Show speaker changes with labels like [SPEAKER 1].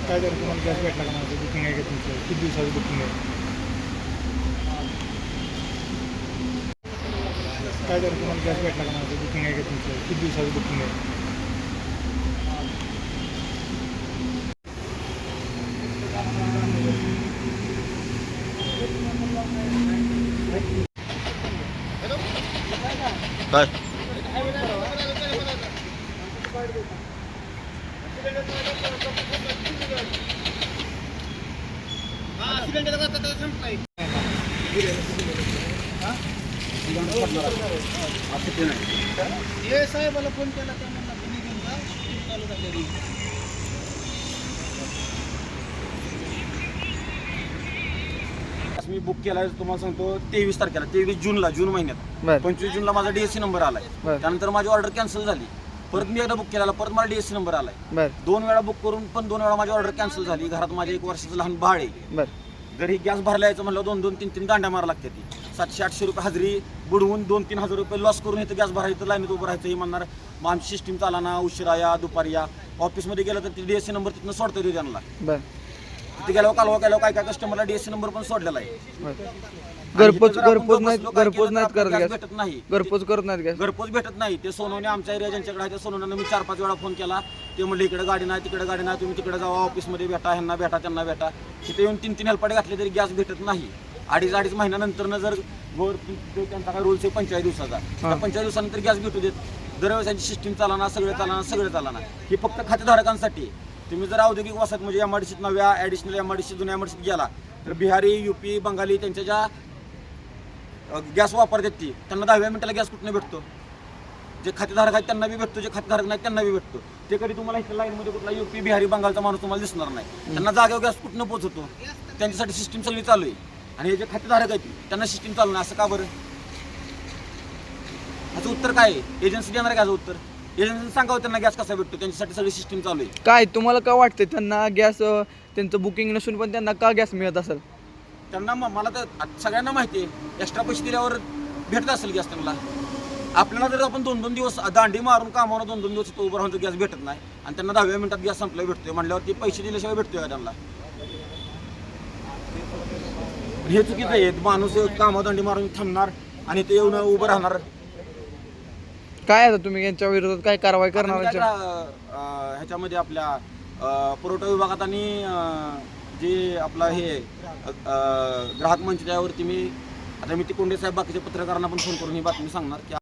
[SPEAKER 1] काय जर तुम्हाला गॅस भेटला का माझं बुकिंग आहे का तुमचं किती दिवसाचं बुकिंग आहे काय जर तुम्हाला गॅस भेटला का माझं बुकिंग आहे का तुमचं किती दिवसाचं बुकिंग आहे
[SPEAKER 2] काय
[SPEAKER 3] साहेबाला फोन केला त्यांना तुम्ही घेऊन जा चालू झालेली
[SPEAKER 2] मी बुक केला तुम्हाला सांगतो 23 तारखेला 23 जूनला जून महिन्यात 25 जूनला माझा डीएससी नंबर आलाय त्यानंतर माझी ऑर्डर कॅन्सल झाली परत मी एकदा बुक केला परत मला डीएससी नंबर आलाय 2 वेळा बुक करून पण 2 वेळा माझी ऑर्डर कॅन्सल झाली घरात माझे 1 वर्षाचं लहान बाळ आहे जर ही गॅस भरला यायचं म्हणलं 2-2, 3-3 गांड्या मारा लागते ती 700-800 रुपये हजरी बुडवून 2-3 हजार रुपये लॉस करून इथं गॅस भरायचं लाईनीत उभं राहायचं हे म्हणणार मग आमची सिस्टीम चालना उशिरा या दुपारी या ऑफिसमध्ये गेलं तर ती डीएससी नंबर तिथनं सोडता येतो त्यांना तिथे गेल्यावर कालवा केल्यावर काय काय कस्टमरला डीएससी नंबर पण सोडलेला आहे
[SPEAKER 4] घरपोच नाहीत करत
[SPEAKER 2] गॅस भेटत नाही
[SPEAKER 4] घरपोच करत नाहीत गॅस
[SPEAKER 2] घरपोच भेटत नाही ते सोनवणे आमच्या एरिया ज्यांच्याकडे आहे त्या सोनवण्यानं मी 4-5 वेळा फोन केला ते म्हणले इकडे गाडी नाही तिकडे गाडी नाही तुम्ही तिकडे जावा ऑफिसमध्ये भेटा ह्यांना भेटा त्यांना भेटा तिथे येऊन 3-3 हेल्पाटे घातले तरी गॅस भेटत नाही 2.5 महिन्यानंतर जर त्यांचा काय रूल्स आहे 45 दिवसाचा त्या 45 दिवसानंतर गॅस भेटू देत दरवेळेस सिस्टीम चालना सगळं चालना ही फक्त खातेधारकांसाठी तुम्ही जर औद्योगिक वसाहत म्हणजे एमआयडीसीत नव्या ॲडिशनल एमआयडीसी जुन्या एमआयडीसीत गेला तर बिहारी यूपी बंगाली त्यांच्या ज्या गॅस वापरतात ती त्यांना 10व्या मिनिटाला गॅस कुठनं भेटतो जे खातेधारक आहेत त्यांना बी भेटतो जे खातेधारक नाही त्यांना बी भेटतो ते कधी तुम्हाला इथल्या लाईनमध्ये कुठला यूपी बिहारी बंगालचा माणूस तुम्हाला दिसणार नाही त्यांना जागेवर गॅस कुठनं पोहोचतो त्यांच्यासाठी सिस्टीम सगळी चालू आहे आणि हे जे खातेधारक आहेत त्यांना सिस्टीम चालू नाही असं का बरं याचं उत्तर काय आहे एजन्सी देणार का याचं उत्तर एजन्सी सांगावं त्यांना गॅस कसा भेटतो त्यांच्यासाठी सगळी सिस्टीम चालू आहे
[SPEAKER 4] काय तुम्हाला काय वाटतं त्यांना गॅस त्यांचं बुकिंग नसून पण त्यांना का गॅस मिळत असेल
[SPEAKER 2] त्यांना मला तर सगळ्यांना माहिती आहे एक्स्ट्रा पैसे दिल्यावर भेटत असेल गॅस त्यांना आपल्याला जर आपण 2-2 दिवस दांडी मारून कामावर 2-2 दिवस उभं राहून गॅस भेटत नाही आणि त्यांना 10व्या मिनिटात गॅस संपला भेटतोय म्हणल्यावर ते पैसे दिल्याशिवाय भेटतोय का त्यांना हे चुकीचं आहे माणूस कामावर दांडी मारून थांबणार आणि ते येऊन उभं राहणार
[SPEAKER 4] काय आता तुम्ही यांच्या विरोधात काय कारवाई करणार
[SPEAKER 2] ह्याच्यामध्ये आपल्या पुरवठा विभागात आणि जे आपलं हे ग्राहक मंच त्यावरती मी आता मी ती कोंडे साहेब बाकीच्या पत्रकारांना पण फोन करून ही बातमी सांगणार की